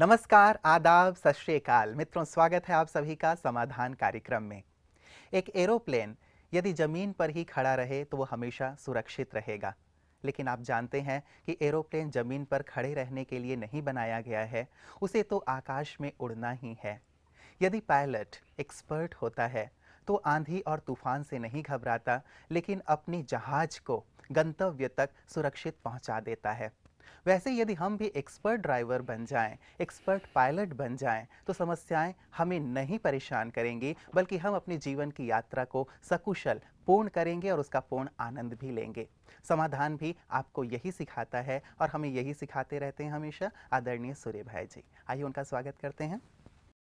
नमस्कार, आदाब, सत श्री अकाल। मित्रों, स्वागत है आप सभी का समाधान कार्यक्रम में। एक एरोप्लेन यदि ज़मीन पर ही खड़ा रहे तो वो हमेशा सुरक्षित रहेगा। लेकिन आप जानते हैं कि एरोप्लेन ज़मीन पर खड़े रहने के लिए नहीं बनाया गया है, उसे तो आकाश में उड़ना ही है। यदि पायलट एक्सपर्ट होता है तो आंधी और तूफान से नहीं घबराता, लेकिन अपनी जहाज को गंतव्य तक सुरक्षित पहुंचा देता है। वैसे यदि हम भी एक्सपर्ट ड्राइवर बन जाएं, एक्सपर्ट पायलट बन जाएं, तो समस्याएं हमें नहीं परेशान करेंगी, बल्कि हम अपने जीवन की यात्रा को सकुशल पूर्ण करेंगे और उसका पूर्ण आनंद भी लेंगे। समाधान भी आपको यही सिखाता है और हमें यही सिखाते रहते हैं हमेशा आदरणीय सूर्य भाई जी। आइए उनका स्वागत करते हैं।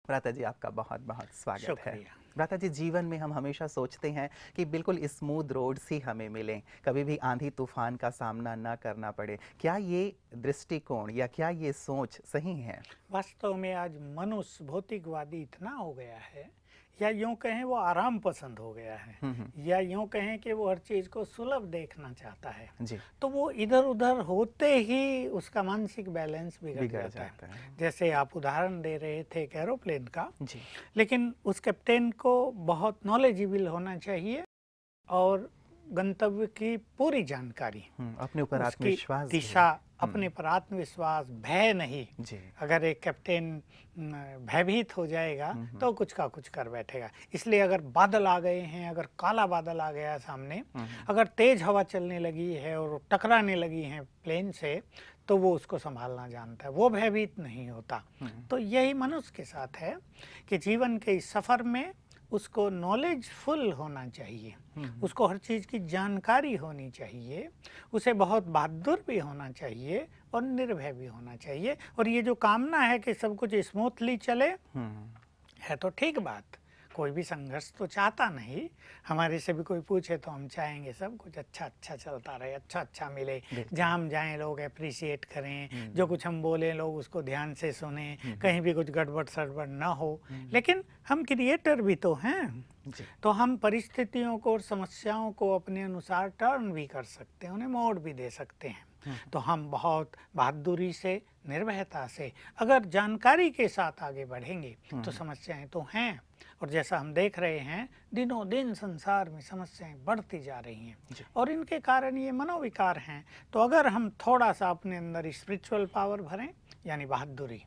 भ्राता जी, आपका बहुत बहुत स्वागत है। शुक्रिया। भ्राता जी, जीवन में हम हमेशा सोचते हैं कि बिल्कुल स्मूथ रोड्स ही हमें मिलें, कभी भी आंधी तूफान का सामना ना करना पड़े। क्या ये दृष्टिकोण या क्या ये सोच सही है? वास्तव में आज मनुष्य भौतिकवादी इतना हो गया है, या यूं कहें वो आराम पसंद हो गया है, या यूं कहें कि वो हर चीज को सुलभ देखना चाहता है। जी, तो वो इधर उधर होते ही उसका मानसिक बैलेंस बिगड़ बिगड़ जाता है। जाता है। जैसे आप उदाहरण दे रहे थे एक एरोप्लेन का, जी, लेकिन उस कैप्टन को बहुत नॉलेजेबल होना चाहिए और गंतव्य की पूरी जानकारी, अपने ऊपर उसकी आत्मविश्वास भी। दिशा, अपने पर आत्मविश्वास, भय नहीं। जी, अगर एक कैप्टन भयभीत हो जाएगा तो कुछ का कुछ कर बैठेगा। इसलिए अगर बादल आ गए हैं, अगर काला बादल आ गया सामने, अगर तेज हवा चलने लगी है और टकराने लगी है प्लेन से, तो वो उसको संभालना जानता है, वो भयभीत नहीं होता। तो यही मनुष्य के साथ है कि जीवन के इस सफर में उसको नॉलेजफुल होना चाहिए, उसको हर चीज़ की जानकारी होनी चाहिए, उसे बहुत बहादुर भी होना चाहिए और निर्भय भी होना चाहिए। और ये जो कामना है कि सब कुछ स्मूथली चले, है तो ठीक बात, कोई भी संघर्ष तो चाहता नहीं। हमारे से भी कोई पूछे तो हम चाहेंगे सब कुछ अच्छा अच्छा चलता रहे, अच्छा अच्छा मिले, जहाँ हम जाएं लोग अप्रिशिएट करें, जो कुछ हम बोले लोग उसको ध्यान से सुने, कहीं भी कुछ गड़बड़ सड़बड़ ना हो। लेकिन हम क्रिएटर भी तो हैं, तो हम परिस्थितियों को और समस्याओं को अपने अनुसार टर्न भी कर सकते हैं, उन्हें मोड़ भी दे सकते हैं। तो हम बहुत बहादुरी से, निर्भयता से, अगर जानकारी के साथ आगे बढ़ेंगे तो समस्याएं तो हैं। और जैसा हम देख रहे हैं, दिनों दिन संसार में समस्याएं बढ़ती जा रही हैं और इनके कारण ये मनोविकार हैं। तो अगर हम थोड़ा सा अपने अंदर स्पिरिचुअल पावर भरें, यानी बहादुरी,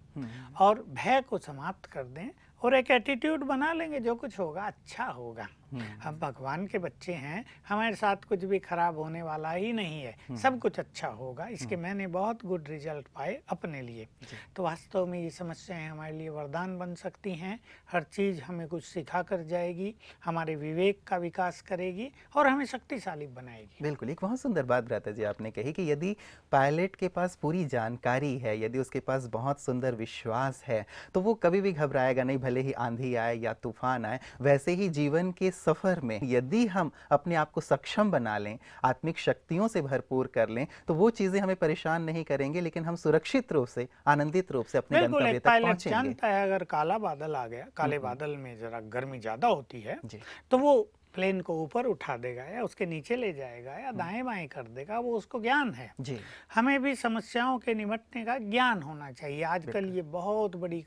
और भय को समाप्त कर दें और एक एटीट्यूड बना लेंगे, जो कुछ होगा अच्छा होगा। हम भगवान के बच्चे हैं, हमारे साथ कुछ भी खराब होने वाला ही नहीं है, सब कुछ अच्छा होगा। इसके मैंने बहुत गुड रिजल्ट पाए अपने लिए। तो वास्तव में ये समस्याएं हमारे लिए वरदान बन सकती हैं। हर चीज़ हमें कुछ सिखा कर जाएगी, हमारे विवेक का विकास करेगी और हमें शक्तिशाली बनाएगी। बिल्कुल, एक बहुत सुंदर बात भ्राता जी आपने कही कि यदि पायलट के पास पूरी जानकारी है, यदि उसके पास बहुत सुंदर विश्वास है, तो वो कभी भी घबराएगा नहीं, भले ही आंधी आए या तूफान आए। वैसे ही जीवन के सफ़र में यदि हम अपने आप को सक्षम बना लें, आत्मिक शक्तियों से भरपूर कर लें, तो वो चीज़ें हमें परेशान नहीं करेंगे, लेकिन हम सुरक्षित रूप से, आनंदित रूप से अपने बिल्कुल, गंतव्य एक तक पायलट पहुँचेंगे। जानता है अगर काला बादल आ गया, काले बादल में जरा गर्मी ज़्यादा होती है, जी, तो वो प्लेन को ऊपर उठा देगा या उसके नीचे ले जाएगा या दाएं बाएं कर देगा, वो उसको ज्ञान है। जी, हमें भी समस्याओं के निपटने का ज्ञान होना चाहिए। आजकल बिल्कुल। ये बहुत बड़ी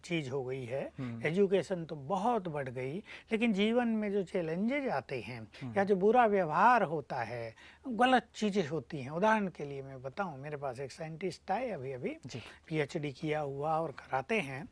चीज़ हो गई है, एजुकेशन तो बहुत बढ़ गई, लेकिन जीवन में जो चैलेंजेज आते हैं या जो बुरा व्यवहार होता है, गलत चीज़ें होती हैं। उदाहरण के लिए मैं बताऊं, मेरे पास एक साइंटिस्ट आए अभी अभी, जी, पीएचडी किया हुआ और कराते हैं।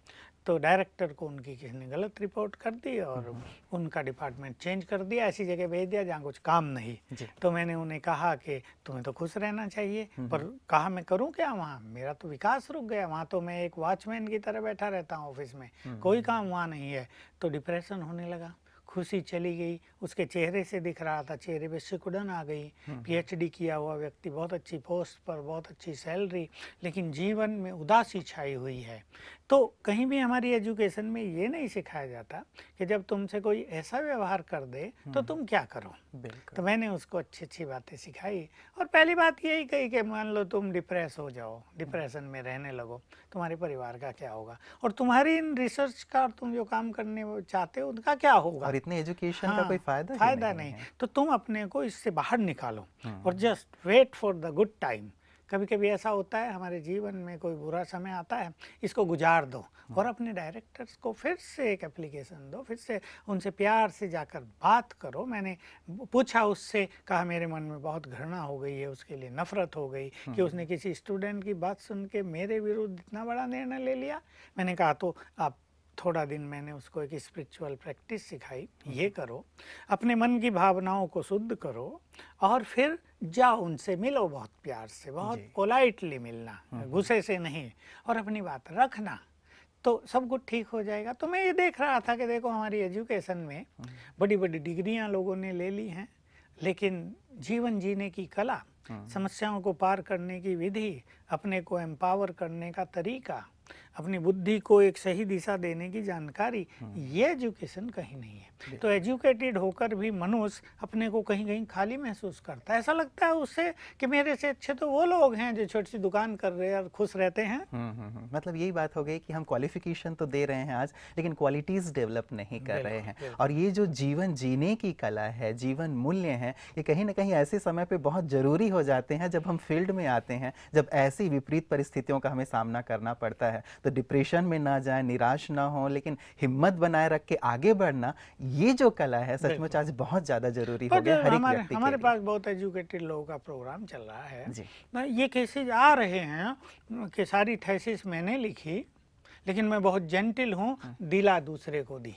तो डायरेक्टर को उनकी किसी ने गलत रिपोर्ट कर दी और उनका डिपार्टमेंट चेंज कर दिया, ऐसी जगह भेज दिया जहाँ कुछ काम नहीं। जी, तो मैंने उन्हें कहा कि तुम्हें तो खुश रहना चाहिए, पर कहा मैं करूं क्या वहाँ, मेरा तो विकास रुक गया, वहाँ तो मैं एक वॉचमैन की तरह बैठा रहता हूँ ऑफिस में, कोई काम वहाँ नहीं है। तो डिप्रेशन होने लगा, खुशी चली गई, उसके चेहरे से दिख रहा था, चेहरे पे सिकुड़न आ गई। पीएचडी किया हुआ व्यक्ति, बहुत अच्छी पोस्ट पर, बहुत अच्छी सैलरी, लेकिन जीवन में उदासी छाई हुई है। तो कहीं भी हमारी एजुकेशन में ये नहीं सिखाया जाता कि जब तुमसे कोई ऐसा व्यवहार कर दे तो तुम क्या करो। बिल्कुल। तो मैंने उसको अच्छी अच्छी बातें सिखाई और पहली बात यही कही कि मान लो तुम डिप्रेस हो जाओ, डिप्रेशन में रहने लगो, तुम्हारे परिवार का क्या होगा, और तुम्हारी इन रिसर्च का और तुम जो काम करने चाहते हो उनका क्या होगा। और इतने एजुकेशन का कोई हाँ, फायदा ही फायदा नहीं नहीं। है। तो तुम अपने को इससे बाहर निकालो और just wait for the good time. कभी कभी ऐसा होता है हमारे जीवन में कोई बुरा समय आता है, इसको गुजार दो और अपने डायरेक्टर्स को फिर से एक एप्लीकेशन दो, फिर से उनसे प्यार से जाकर बात करो। मैंने पूछा उससे, कहा मेरे मन में बहुत घृणा हो गई है, उसके लिए नफरत हो गई कि उसने किसी स्टूडेंट की बात सुन के मेरे विरुद्ध इतना बड़ा निर्णय ले लिया। मैंने कहा तो आप थोड़ा दिन मैंने उसको एक स्पिरिचुअल प्रैक्टिस सिखाई, ये करो, अपने मन की भावनाओं को शुद्ध करो और फिर जाओ उनसे मिलो बहुत प्यार से, बहुत पोलाइटली मिलना, गुस्से से नहीं, और अपनी बात रखना, तो सब कुछ ठीक हो जाएगा। तो मैं ये देख रहा था कि देखो हमारी एजुकेशन में बड़ी बड़ी डिग्रियां लोगों ने ले ली हैं, लेकिन जीवन जीने की कला, समस्याओं को पार करने की विधि, अपने को एम्पावर करने का तरीका, अपनी बुद्धि को एक सही दिशा देने की जानकारी, ये एजुकेशन कहीं नहीं है। तो एजुकेटेड होकर भी मनुष्य अपने को कहीं कहीं खाली महसूस करता है। ऐसा लगता है उससे कि मेरे से अच्छे तो वो लोग हैं जो छोटी सी दुकान कर रहे हैं और खुश रहते हैं। मतलब यही बात हो गई कि हम क्वालिफिकेशन तो दे रहे हैं आज, लेकिन क्वालिटीज़ डेवलप नहीं कर रहे हैं। और ये जो जीवन जीने की कला है, जीवन मूल्य हैं, ये कहीं ना कहीं ऐसे समय पे बहुत ज़रूरी हो जाते हैं जब हम फील्ड में आते हैं, जब ऐसी विपरीत परिस्थितियों का हमें सामना करना पड़ता है। तो डिप्रेशन में ना जाए, निराश ना हो, लेकिन हिम्मत बनाए रख के आगे बढ़ना, ये जो कला है सचमुच आज बहुत ज़्यादा जरूरी हो गया हर एक व्यक्ति के लिए। हमारे पास बहुत एजुकेटेड लोगों का प्रोग्राम चल रहा है। ये केसेस आ रहे हैं कि सारी थीसिस मैंने लिखी, लेकिन मैं बहुत जेंटल हूँ, दिला दूसरे को दी।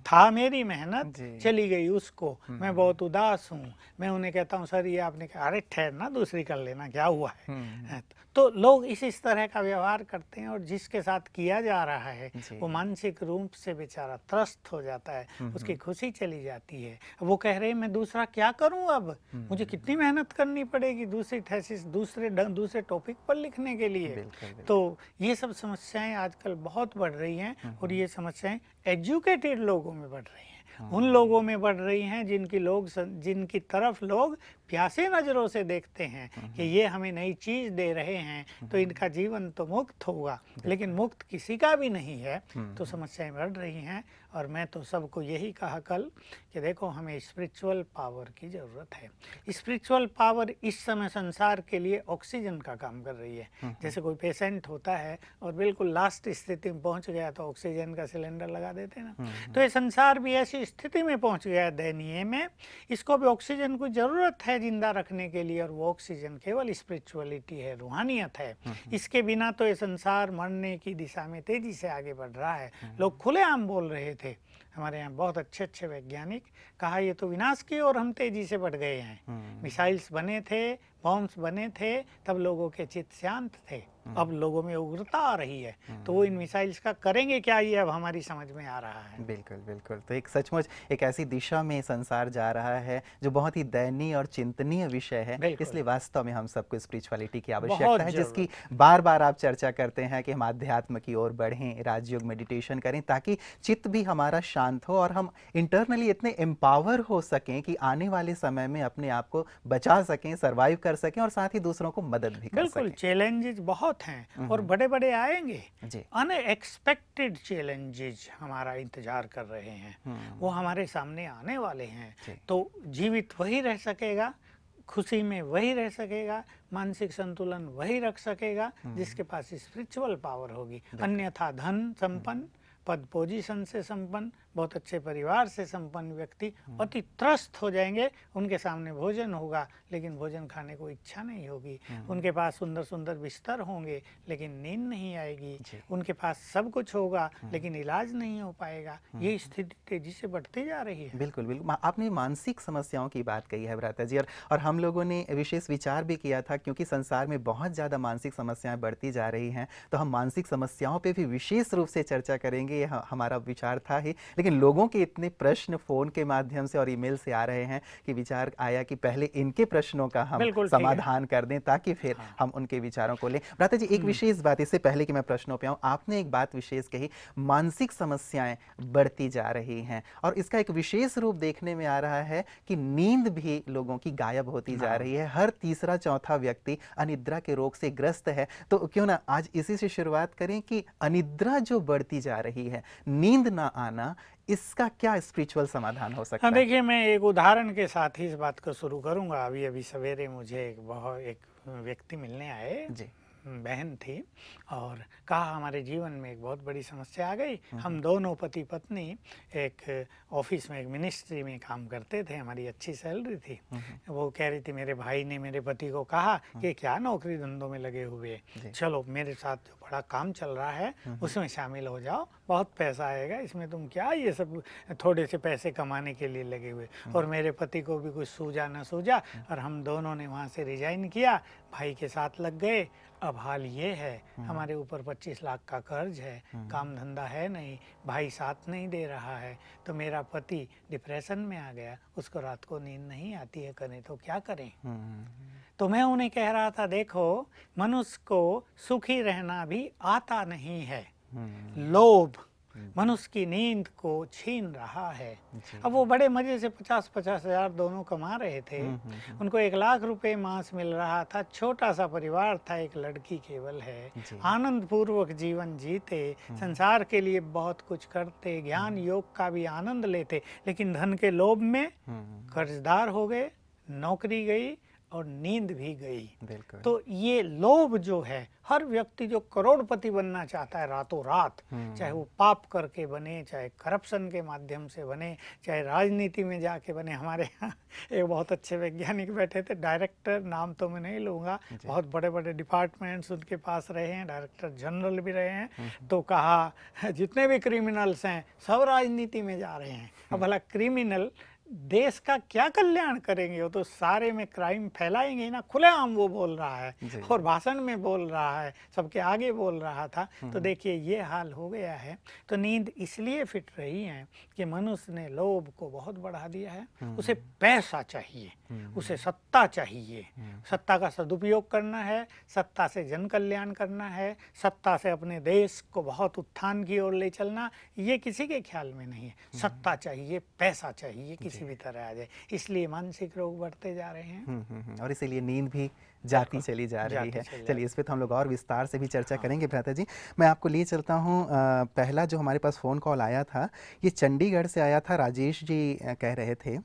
था मेरी मेहनत, चली गई उसको, मैं बहुत उदास हूँ। मैं उन्हें कहता हूँ सर ये आपने कहा, अरे ठहरना दूसरी कर लेना, क्या हुआ है। तो लोग इस तरह का व्यवहार करते हैं, और जिसके साथ किया जा रहा है वो मानसिक रूप से बेचारा त्रस्त हो जाता है, उसकी खुशी चली जाती है। वो कह रहे हैं मैं दूसरा क्या करूं, अब मुझे कितनी मेहनत करनी पड़ेगी दूसरी थीसिस दूसरे टॉपिक पर लिखने के लिए। तो ये सब समस्याएं आजकल बहुत बढ़ रही हैं, और ये समस्याएं एजुकेटेड लोगों में बढ़ रही हैं, उन लोगों में बढ़ रही हैं जिनकी तरफ लोग प्यासे नज़रों से देखते हैं कि ये हमें नई चीज़ दे रहे हैं, तो इनका जीवन तो मुक्त होगा, लेकिन मुक्त किसी का भी नहीं है। तो समस्याएं बढ़ रही हैं, और मैं तो सबको यही कहा कल कि देखो हमें स्पिरिचुअल पावर की ज़रूरत है। स्पिरिचुअल पावर इस समय संसार के लिए ऑक्सीजन का काम कर रही है। जैसे कोई पेशेंट होता है और बिल्कुल लास्ट स्थिति में पहुंच गया तो ऑक्सीजन का सिलेंडर लगा देते हैं ना, तो ये संसार भी ऐसी स्थिति में पहुंच गया है दयनीय में, इसको भी ऑक्सीजन की ज़रूरत है जिंदा रखने के लिए, और वो ऑक्सीजन केवल स्पिरिचुअलिटी है, रूहानियत है। इसके बिना तो ये संसार मरने की दिशा में तेजी से आगे बढ़ रहा है। लोग खुलेआम बोल रहे थे, हमारे यहाँ बहुत अच्छे अच्छे वैज्ञानिक, कहा ये तो विनाश की ओर हम तेजी से बढ़ गए हैं। मिसाइल्स बने थे, बॉम्ब्स बने थे, तब लोगों के चित्त शांत थे, अब लोगों में उग्रता आ रही है। तो वो इन मिसाइल्स का करेंगे क्या, ये अब हमारी समझ में आ रहा है। बिल्कुल बिल्कुल। तो एक सचमुच एक ऐसी दिशा में संसार जा रहा है जो बहुत ही दयनीय और चिंतनीय विषय है। इसलिए वास्तव में हम सबको स्पिरिचुअलिटी की आवश्यकता है, जिसकी बार बार आप चर्चा करते हैं कि हम आध्यात्म की ओर बढ़ें, राजयोग मेडिटेशन करें, ताकि चित्त भी हमारा शांत हो और हम इंटरनली इतने एम्पावर हो सकें कि आने वाले समय में अपने आप को बचा सकें, सर्वाइव कर सकें, और साथ ही दूसरों को मदद भी कर सकें। बिल्कुल, चैलेंजेस बहुत हैं और बड़े बड़े आएंगे, अनएक्सपेक्टेड चैलेंजेस हमारा इंतजार कर रहे हैं, वो हमारे सामने आने वाले हैं। तो जीवित वही रह सकेगा, खुशी में वही रह सकेगा, मानसिक संतुलन वही रख सकेगा जिसके पास स्पिरिचुअल पावर होगी। अन्यथा धन संपन्न, पद पोजीशन से संपन्न, बहुत अच्छे परिवार से संपन्न व्यक्ति अति त्रस्त हो जाएंगे। उनके सामने भोजन होगा लेकिन भोजन खाने को इच्छा नहीं होगी, उनके पास सुंदर सुंदर बिस्तर होंगे लेकिन नींद नहीं आएगी, उनके पास सब कुछ होगा लेकिन इलाज नहीं हो पाएगा। ये स्थिति तेजी से बढ़ती जा रही है। बिल्कुल बिल्कुल। आपने मानसिक समस्याओं की बात कही है भ्राता जी, और हम लोगों ने विशेष विचार भी किया था, क्योंकि संसार में बहुत ज़्यादा मानसिक समस्याएं बढ़ती जा रही हैं, तो हम मानसिक समस्याओं पे भी विशेष रूप से चर्चा करेंगे, ये हमारा विचार था ही। लेकिन लोगों के इतने प्रश्न फ़ोन के माध्यम से और ईमेल से आ रहे हैं कि विचार आया कि पहले इनके प्रश्नों का हम समाधान कर दें, ताकि फिर हम उनके विचारों को लें। भ्राता जी, एक विशेष बात, इससे पहले कि मैं प्रश्नों पे आऊँ, आपने एक बात विशेष कही, मानसिक समस्याएं बढ़ती जा रही हैं, और इसका एक विशेष रूप देखने में आ रहा है कि नींद भी लोगों की गायब होती जा रही है। हर तीसरा चौथा व्यक्ति अनिद्रा के रोग से ग्रस्त है। तो क्यों ना आज इसी से शुरुआत करें कि अनिद्रा जो बढ़ती जा रही है, नींद ना आना, इसका क्या स्पिरिचुअल समाधान हो सकता है? देखिए, मैं एक उदाहरण के साथ ही इस बात को शुरू करूंगा। अभी सवेरे मुझे एक व्यक्ति मिलने आए, जी। बहन थी, और कहा हमारे जीवन में एक बहुत बड़ी समस्या आ गई। हम दोनों पति पत्नी एक ऑफिस में, एक मिनिस्ट्री में काम करते थे, हमारी अच्छी सैलरी थी। वो कह रही थी मेरे भाई ने मेरे पति को कहा कि क्या नौकरी धंधों में लगे हुए, चलो मेरे साथ जो बड़ा काम चल रहा है उसमें शामिल हो जाओ, बहुत पैसा आएगा, इसमें तुम क्या ये सब थोड़े से पैसे कमाने के लिए लगे हुए। और मेरे पति को भी कुछ सूझा न सूझा, और हम दोनों ने वहाँ से रिजाइन किया, भाई के साथ लग गए। अब हाल ये है, हमारे ऊपर 25 लाख का कर्ज है, काम धंधा है नहीं, भाई साथ नहीं दे रहा है, तो मेरा पति डिप्रेशन में आ गया, उसको रात को नींद नहीं आती है, करें तो क्या करें। तो मैं उन्हें कह रहा था, देखो मनुष्य को सुखी रहना भी आता नहीं है, लोभ मनुष्य की नींद को छीन रहा है। अब वो बड़े मजे से 50-50 हजार दोनों कमा रहे थे, उनको 1 लाख रुपए मास मिल रहा था, छोटा सा परिवार था, एक लड़की केवल है, आनंद पूर्वक जीवन जीते, संसार के लिए बहुत कुछ करते, ज्ञान योग का भी आनंद लेते, लेकिन धन के लोभ में कर्जदार हो गए, नौकरी गई और नींद भी गई। तो ये लोभ जो है, हर व्यक्ति जो करोड़पति बनना चाहता है रातों रात, चाहे वो पाप करके बने, चाहे करप्शन के माध्यम से बने, चाहे राजनीति में जाके बने। हमारे यहाँ एक बहुत अच्छे वैज्ञानिक बैठे थे, डायरेक्टर, नाम तो मैं नहीं लूँगा, बहुत बड़े बड़े डिपार्टमेंट्स उनके पास रहे हैं, डायरेक्टर जनरल भी रहे हैं। तो कहा जितने भी क्रिमिनल्स हैं सब राजनीति में जा रहे हैं। अब भला क्रिमिनल देश का क्या कल्याण करेंगे, वो तो सारे में क्राइम फैलाएंगे ना। खुलेआम वो बोल रहा है और भाषण में बोल रहा है, सबके आगे बोल रहा था। तो देखिए ये हाल हो गया है। तो नींद इसलिए फिट रही है कि मनुष्य ने लोभ को बहुत बढ़ा दिया है। उसे पैसा चाहिए, उसे सत्ता चाहिए, सत्ता का सदुपयोग करना है, सत्ता से जन कल्याण करना है, सत्ता से अपने देश को बहुत उत्थान की ओर ले चलना, ये किसी के ख्याल में नहीं है। सत्ता चाहिए, पैसा चाहिए, किसी भी तरह आ जाए, इसलिए मानसिक रोग बढ़ते जा रहे हैं। और इसीलिए नींद भी जाती चली जा रही है। चलिए इस पे तो हम लोग और विस्तार से भी चर्चा करेंगे भ्राता जी। मैं आपको लिए चलता हूँ, पहला जो हमारे पास फ़ोन कॉल आया था ये चंडीगढ़ से आया था। राजेश जी कह रहे थे,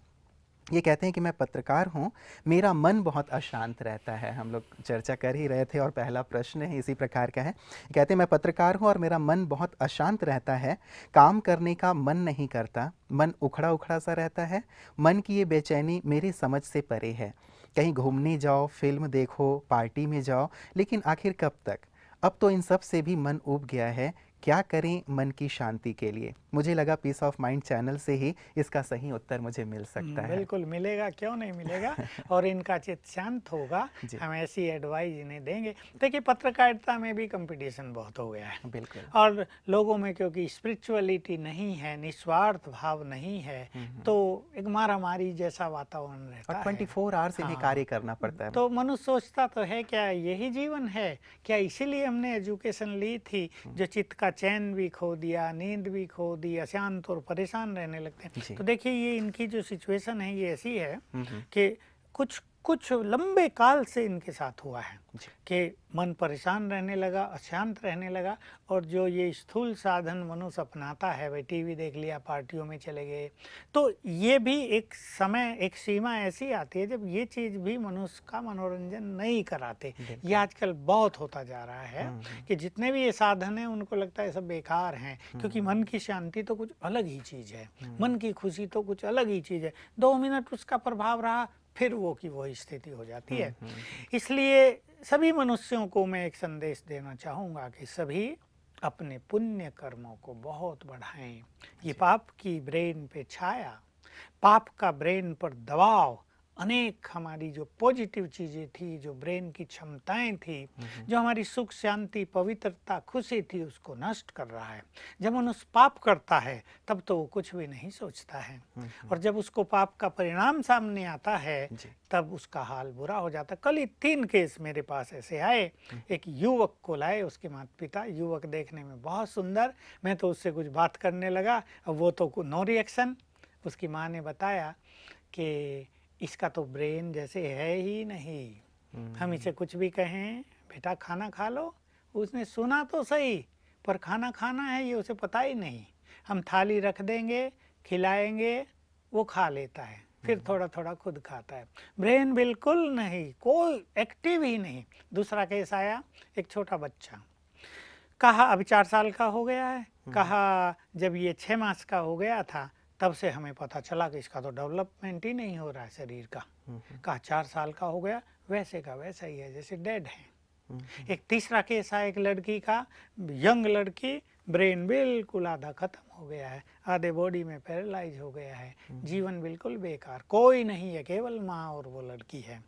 ये कहते हैं कि मैं पत्रकार हूँ, मेरा मन बहुत अशांत रहता है। हम लोग चर्चा कर ही रहे थे और पहला प्रश्न है इसी प्रकार का है। कहते हैं मैं पत्रकार हूँ और मेरा मन बहुत अशांत रहता है, काम करने का मन नहीं करता, मन उखड़ा उखड़ा सा रहता है। मन की ये बेचैनी मेरी समझ से परे है। कहीं घूमने जाओ, फिल्म देखो, पार्टी में जाओ, लेकिन आखिर कब तक? अब तो इन सब से भी मन ऊब गया है। क्या करें मन की शांति के लिए? मुझे लगा पीस ऑफ माइंड चैनल से ही इसका सही उत्तर मुझे मिल सकता है। बिल्कुल मिलेगा, क्यों नहीं मिलेगा। और इनका चित्त शांत होगा, हम ऐसी एडवाइस इन्हें देंगे। देखिए पत्रकारिता में भी कंपटीशन बहुत हो गया है। बिल्कुल। और लोगों में क्योंकि स्पिरिचुअलिटी नहीं है, निस्वार्थ भाव नहीं है, तो एक मारामारी जैसा वातावरण रहता है। 24 आवर्स इन्हें कार्य करना पड़ता है। तो मनुष्य सोचता तो है क्या यही जीवन है? क्या इसीलिए हमने एजुकेशन ली थी, जो चित्त का चैन भी खो दिया, नींद भी खो दी, अशांत और परेशान रहने लगते हैं। तो देखिए ये इनकी जो सिचुएशन है ये ऐसी है कि कुछ लंबे काल से इनके साथ हुआ है कि मन परेशान रहने लगा, अशांत रहने लगा। और जो ये स्थूल साधन मनुष्य अपनाता है, भाई टीवी देख लिया, पार्टियों में चले गए, तो ये भी एक समय, एक सीमा ऐसी आती है जब ये चीज़ भी मनुष्य का मनोरंजन नहीं कराते। ये आजकल बहुत होता जा रहा है कि जितने भी ये साधन हैं उनको लगता है सब बेकार हैं, क्योंकि मन की शांति तो कुछ अलग ही चीज़ है, मन की खुशी तो कुछ अलग ही चीज़ है। 2 मिनट उसका प्रभाव रहा, फिर वो की वही स्थिति हो जाती है। इसलिए सभी मनुष्यों को मैं एक संदेश देना चाहूँगा कि सभी अपने पुण्य कर्मों को बहुत बढ़ाएं। ये पाप की ब्रेन पे छाया, पाप का ब्रेन पर दबाव अनेक हमारी जो पॉजिटिव चीज़ें थी, जो ब्रेन की क्षमताएं थी, जो हमारी सुख शांति पवित्रता खुशी थी, उसको नष्ट कर रहा है। जब मनुष्य पाप करता है तब तो वो कुछ भी नहीं सोचता है, और जब उसको पाप का परिणाम सामने आता है तब उसका हाल बुरा हो जाता है। कल ही 3 केस मेरे पास ऐसे आए। एक युवक को लाए, उसके माता पिता, युवक देखने में बहुत सुंदर, मैं तो उससे कुछ बात करने लगा, वो तो नो रिएक्शन। उसकी माँ ने बताया कि इसका तो ब्रेन जैसे है ही नहीं, हम इसे कुछ भी कहें बेटा खाना खा लो, उसने सुना तो सही पर खाना खाना है ये उसे पता ही नहीं। हम थाली रख देंगे, खिलाएंगे, वो खा लेता है, फिर थोड़ा थोड़ा खुद खाता है। ब्रेन बिल्कुल नहीं, कोई एक्टिव ही नहीं। दूसरा केस आया, एक छोटा बच्चा, कहा अभी 4 साल का हो गया है, कहा जब ये 6 मास का हो गया था तब से हमें पता चला कि इसका तो डेवलपमेंट ही नहीं हो रहा है शरीर का। कहा 4 साल का हो गया, वैसे का वैसा ही है जैसे डेड है। एक तीसरा केस है एक लड़की का, यंग लड़की, ब्रेन बिल्कुल आधा खत्म हो गया है, आधे बॉडी में पैरालाइज हो गया है, जीवन बिल्कुल बेकार, कोई नहीं है, केवल माँ और वो लड़की है।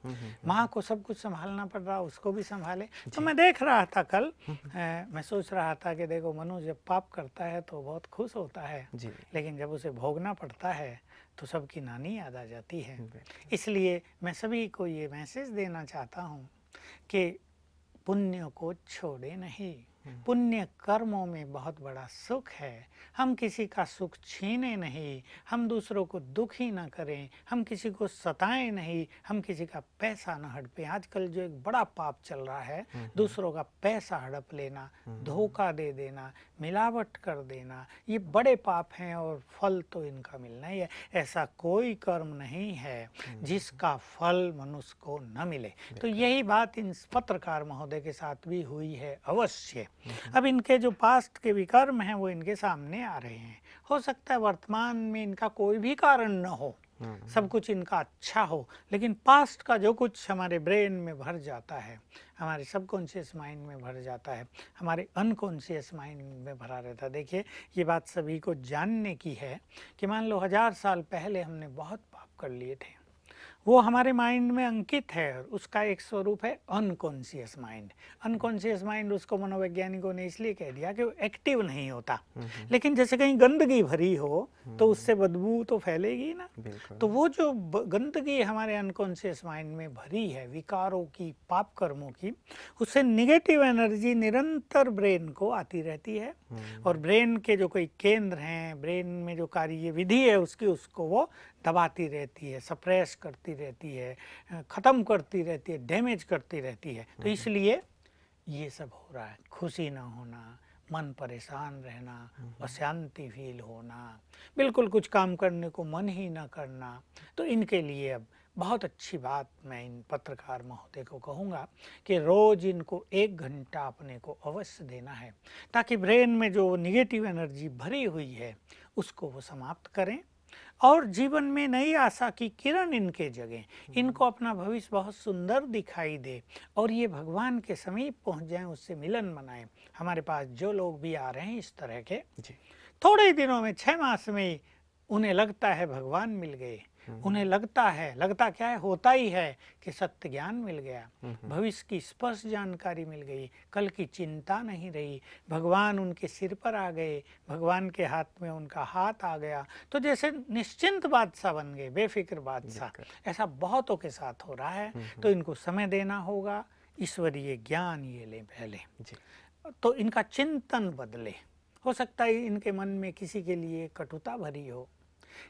माँ को सब कुछ संभालना पड़ रहा, उसको भी संभाले। तो मैं देख रहा था कल, मैं सोच रहा था कि देखो मनु जब पाप करता है तो बहुत खुश होता है, लेकिन जब उसे भोगना पड़ता है तो सबकी नानी याद आ जाती है। इसलिए मैं सभी को ये मैसेज देना चाहता हूँ कि पुण्य को छोड़े नहीं, पुण्य कर्मों में बहुत बड़ा सुख है। हम किसी का सुख छीने नहीं, हम दूसरों को दुखी ना करें, हम किसी को सताएं नहीं, हम किसी का पैसा ना हड़पें। आजकल जो एक बड़ा पाप चल रहा है, दूसरों का पैसा हड़प लेना, धोखा दे देना, मिलावट कर देना, ये बड़े पाप हैं और फल तो इनका मिलना ही है। ऐसा कोई कर्म नहीं है जिसका फल मनुष्य को न मिले। तो यही बात इन पत्रकार महोदय के साथ भी हुई है अवश्य। अब इनके जो पास्ट के विकर्म हैं वो इनके सामने आ रहे हैं। हो सकता है वर्तमान में इनका कोई भी कारण न हो, सब कुछ इनका अच्छा हो, लेकिन पास्ट का जो कुछ हमारे ब्रेन में भर जाता है, हमारे सबकॉन्शियस माइंड में भर जाता है, हमारे अनकॉन्शियस माइंड में भरा रहता है। देखिए ये बात सभी को जानने की है कि मान लो 1000 साल पहले हमने बहुत पाप कर लिए थे, वो हमारे माइंड में अंकित है और उसका एक स्वरूप है अनकॉन्शियस माइंड। अनकॉन्शियस माइंड उसको मनोवैज्ञानिकों ने इसलिए कह दिया कि वो एक्टिव नहीं होता, लेकिन जैसे कहीं गंदगी भरी हो तो उससे बदबू तो फैलेगी ना। तो वो जो गंदगी हमारे अनकॉन्शियस माइंड में भरी है विकारों की, पाप कर्मों की, उससे निगेटिव एनर्जी निरंतर ब्रेन को आती रहती है और ब्रेन के जो कोई केंद्र हैं, ब्रेन में जो कार्य विधि है उसकी, उसको वो दबाती रहती है, सप्रेस करती रहती है, ख़त्म करती रहती है, डैमेज करती रहती है। तो इसलिए ये सब हो रहा है। खुशी ना होना, मन परेशान रहना, अशांति फील होना, बिल्कुल कुछ काम करने को मन ही ना करना। तो इनके लिए अब बहुत अच्छी बात मैं इन पत्रकार महोदय को कहूँगा कि रोज़ इनको 1 घंटा अपने को अवश्य देना है, ताकि ब्रेन में जो निगेटिव एनर्जी भरी हुई है उसको वो समाप्त करें और जीवन में नई आशा की किरण इनके जगें, इनको अपना भविष्य बहुत सुंदर दिखाई दे और ये भगवान के समीप पहुंच जाएं, उससे मिलन मनाएं। हमारे पास जो लोग भी आ रहे हैं इस तरह के, थोड़े ही दिनों में 6 मास में ही उन्हें लगता है भगवान मिल गए, उन्हें लगता क्या है, होता ही है कि सत्य ज्ञान मिल गया, भविष्य की स्पष्ट जानकारी मिल गई, कल की चिंता नहीं रही, भगवान उनके सिर पर आ गए, भगवान के हाथ में उनका हाथ आ गया, तो जैसे निश्चिंत बादशाह बन गए, बेफिक्र बादशाह। ऐसा बहुतों के साथ हो रहा है। तो इनको समय देना होगा, ईश्वरीय ज्ञान ये लें पहले, तो इनका चिंतन बदले। हो सकता है इनके मन में किसी के लिए कटुता भरी हो,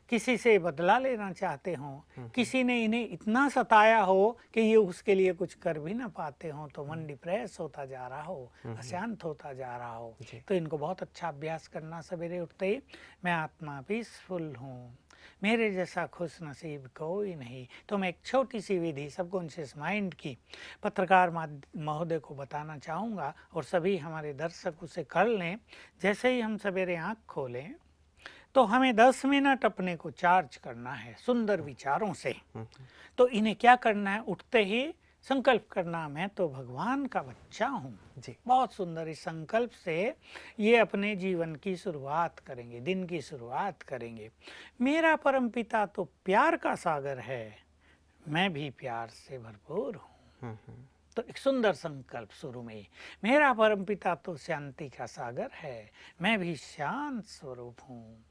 किसी से बदला लेना चाहते हों, किसी ने इन्हें इतना सताया हो कि ये उसके लिए कुछ कर भी ना पाते हों, तो मन डिप्रेस होता जा रहा हो, अशांत होता जा रहा हो। तो इनको बहुत अच्छा अभ्यास करना, सवेरे उठते ही मैं आत्मा पीसफुल हूँ, मेरे जैसा खुश नसीब कोई नहीं। तो मैं एक छोटी सी विधि सबकॉन्शियस माइंड की पत्रकार महोदय को बताना चाहूँगा और सभी हमारे दर्शक उसे कर लें। जैसे ही हम सवेरे आँख खोलें तो हमें 10 मिनट अपने को चार्ज करना है सुंदर विचारों से। तो इन्हें क्या करना है, उठते ही संकल्प करना, मैं तो भगवान का बच्चा हूँ जी। बहुत सुंदर, इस संकल्प से ये अपने जीवन की शुरुआत करेंगे, दिन की शुरुआत करेंगे। मेरा परमपिता तो प्यार का सागर है, मैं भी प्यार से भरपूर हूँ। तो एक सुंदर संकल्प शुरू में, मेरा परमपिता तो शांति का सागर है, मैं भी शांत स्वरूप हूँ।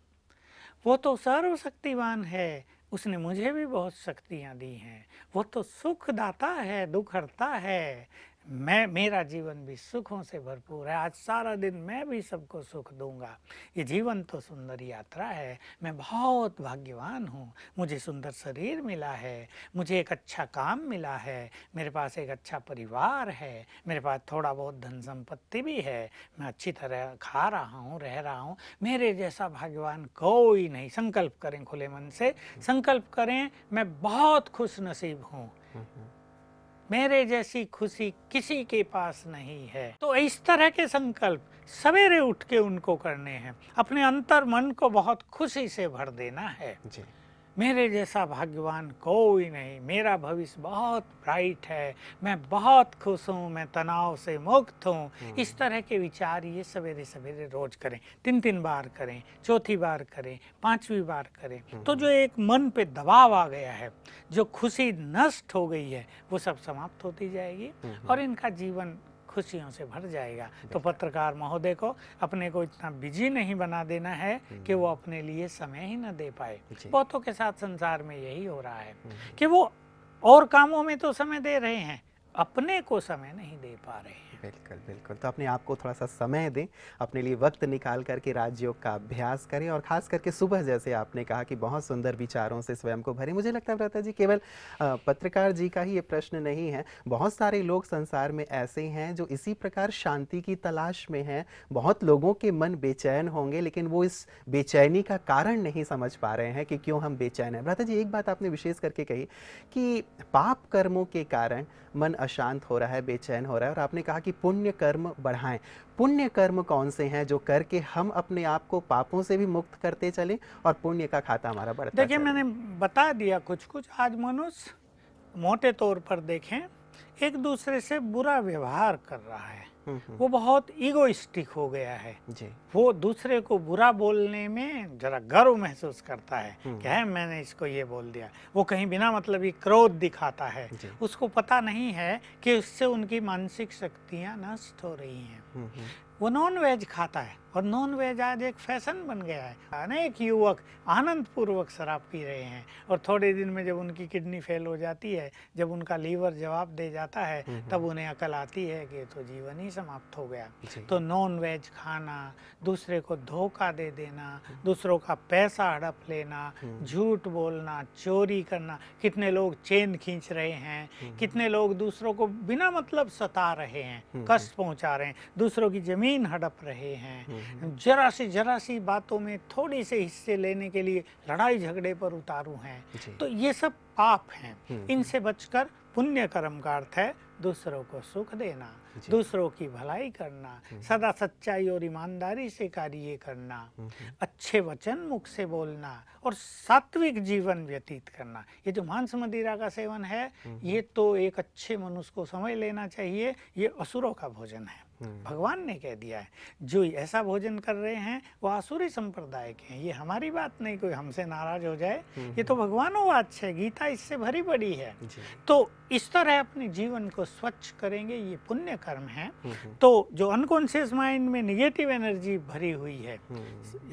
वो तो सर्वशक्तिमान है, उसने मुझे भी बहुत शक्तियाँ दी हैं। वो तो सुख दाता है, दुख हरता है, मेरा जीवन भी सुखों से भरपूर है, आज सारा दिन मैं भी सबको सुख दूंगा। ये जीवन तो सुंदर यात्रा है, मैं बहुत भाग्यवान हूँ, मुझे सुंदर शरीर मिला है, मुझे एक अच्छा काम मिला है, मेरे पास एक अच्छा परिवार है, मेरे पास थोड़ा बहुत धन संपत्ति भी है, मैं अच्छी तरह खा रहा हूँ, रह रहा हूँ, मेरे जैसा भाग्यवान कोई नहीं। संकल्प करें खुले मन से, संकल्प करें मैं बहुत खुश नसीब हूँ, मेरे जैसी खुशी किसी के पास नहीं है। तो इस तरह के संकल्प सवेरे उठ के उनको करने हैं, अपने अंतर मन को बहुत खुशी से भर देना है जी। मेरे जैसा भाग्यवान कोई नहीं, मेरा भविष्य बहुत ब्राइट है, मैं बहुत खुश हूँ, मैं तनाव से मुक्त हूँ। इस तरह के विचार ये सवेरे सवेरे रोज करें, 3-3 बार करें, चौथी बार करें, 5वीं बार करें। तो जो एक मन पे दबाव आ गया है, जो खुशी नष्ट हो गई है, वो सब समाप्त होती जाएगी और इनका जीवन खुशियों से भर जाएगा। तो पत्रकार महोदय को अपने को इतना बिजी नहीं बना देना है कि वो अपने लिए समय ही न दे पाए। बहुतों के साथ संसार में यही हो रहा है कि वो और कामों में तो समय दे रहे हैं, अपने को समय नहीं दे पा रहे हैं। बिल्कुल बिल्कुल। तो अपने आप को थोड़ा सा समय दें, अपने लिए वक्त निकाल करके राजयोग का अभ्यास करें और ख़ास करके सुबह जैसे आपने कहा कि बहुत सुंदर विचारों से स्वयं को भरें। मुझे लगता है भ्राता जी केवल पत्रकार जी का ही ये प्रश्न नहीं है, बहुत सारे लोग संसार में ऐसे हैं जो इसी प्रकार शांति की तलाश में हैं। बहुत लोगों के मन बेचैन होंगे लेकिन वो इस बेचैनी का कारण नहीं समझ पा रहे हैं कि क्यों हम बेचैन हैं। भ्राता जी एक बात आपने विशेष करके कही कि पाप कर्मों के कारण मन अशांत हो रहा है, बेचैन हो रहा है और आपने कहा कि पुण्य कर्म बढ़ाएं। पुण्य कर्म कौन से हैं जो करके हम अपने आप को पापों से भी मुक्त करते चलें और पुण्य का खाता हमारा बढ़ता चले? देखिए मैंने बता दिया कुछ कुछ। आज मनुष्य मोटे तौर पर देखें एक दूसरे से बुरा व्यवहार कर रहा है, वो बहुत ईगोइस्टिक हो गया है जी। वो दूसरे को बुरा बोलने में जरा गर्व महसूस करता है कि है मैंने इसको ये बोल दिया। वो कहीं बिना मतलब ही क्रोध दिखाता है, उसको पता नहीं है कि उससे उनकी मानसिक शक्तियां नष्ट हो रही हैं। वो नॉन वेज खाता है और नॉन वेज आज एक फैशन बन गया है। अनेक युवक आनंद पूर्वक शराब पी रहे हैं और थोड़े दिन में जब उनकी किडनी फेल हो जाती है, जब उनका लीवर जवाब दे जाता है, तब उन्हें अकल आती है कि तो जीवन ही समाप्त हो गया। तो नॉन वेज खाना, दूसरे को धोखा दे देना, दूसरों का पैसा हड़प लेना, झूठ बोलना, चोरी करना, कितने लोग चेन खींच रहे हैं, कितने लोग दूसरों को बिना मतलब सता रहे हैं, कष्ट पहुंचा रहे हैं, दूसरों की जमीन हड़प रहे हैं, जरा सी बातों में थोड़ी से हिस्से लेने के लिए लड़ाई झगड़े पर उतारू हैं। तो ये सब पाप हैं। इनसे बचकर पुण्य कर्म का अर्थ है दूसरों को सुख देना, दूसरों की भलाई करना, सदा सच्चाई और ईमानदारी से कार्य करना, अच्छे वचन मुख से बोलना और सात्विक जीवन व्यतीत करना। ये जो मांस मदिरा का सेवन है, ये तो एक अच्छे मनुष्य को समझ लेना चाहिए, ये असुरों का भोजन है। भगवान ने कह दिया है जो ऐसा भोजन कर रहे हैं वो आसुरी संप्रदाय के हैं। ये हमारी बात नहीं, कोई हमसे नाराज हो जाए, ये तो भगवानोवाच है, गीता इससे भरी पड़ी है। तो इस तरह अपने जीवन को स्वच्छ करेंगे, ये पुण्य कर्म है। तो जो अनकॉन्शियस माइंड में निगेटिव एनर्जी भरी हुई है,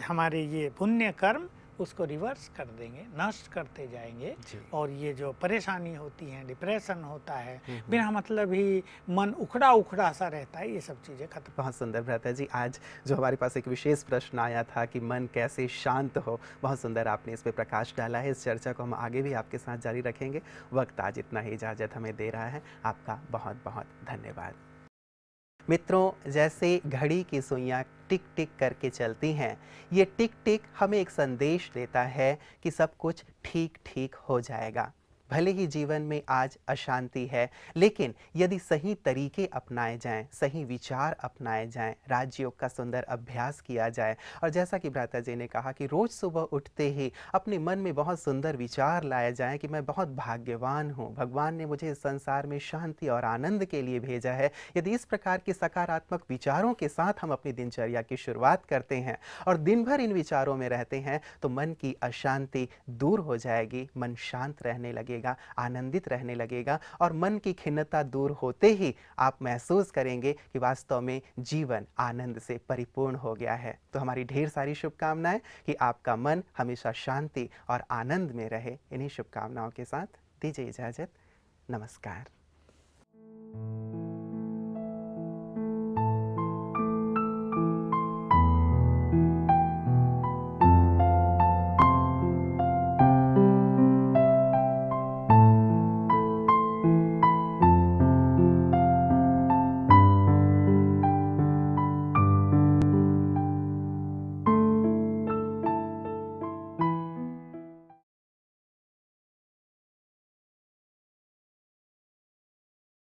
हमारे ये पुण्य कर्म उसको रिवर्स कर देंगे, नष्ट करते जाएंगे और ये जो परेशानी होती है, डिप्रेशन होता है, बिना मतलब ही मन उखड़ा उखड़ा सा रहता है, ये सब चीज़ें खत्म। बहुत सुंदर भ्राता जी, आज जो हमारे पास एक विशेष प्रश्न आया था कि मन कैसे शांत हो, बहुत सुंदर आपने इस पर प्रकाश डाला है। इस चर्चा को हम आगे भी आपके साथ जारी रखेंगे। वक्त आज इतना ही इजाज़त हमें दे रहा है, आपका बहुत बहुत धन्यवाद। मित्रों, जैसे घड़ी की सुइयां टिक टिक करके चलती हैं, ये टिक टिक हमें एक संदेश देता है कि सब कुछ ठीक ठीक हो जाएगा। भले ही जीवन में आज अशांति है, लेकिन यदि सही तरीके अपनाए जाएं, सही विचार अपनाए जाएं, राजयोग का सुंदर अभ्यास किया जाए और जैसा कि भ्राता जी ने कहा कि रोज़ सुबह उठते ही अपने मन में बहुत सुंदर विचार लाए जाएं कि मैं बहुत भाग्यवान हूँ, भगवान ने मुझे इस संसार में शांति और आनंद के लिए भेजा है। यदि इस प्रकार के सकारात्मक विचारों के साथ हम अपनी दिनचर्या की शुरुआत करते हैं और दिन भर इन विचारों में रहते हैं, तो मन की अशांति दूर हो जाएगी, मन शांत रहने लगेगा, आनंदित रहने लगेगा और मन की खिन्नता दूर होते ही आप महसूस करेंगे कि वास्तव में जीवन आनंद से परिपूर्ण हो गया है। तो हमारी ढेर सारी शुभकामनाएं कि आपका मन हमेशा शांति और आनंद में रहे। इन्हीं शुभकामनाओं के साथ दीजिए इजाजत। नमस्कार।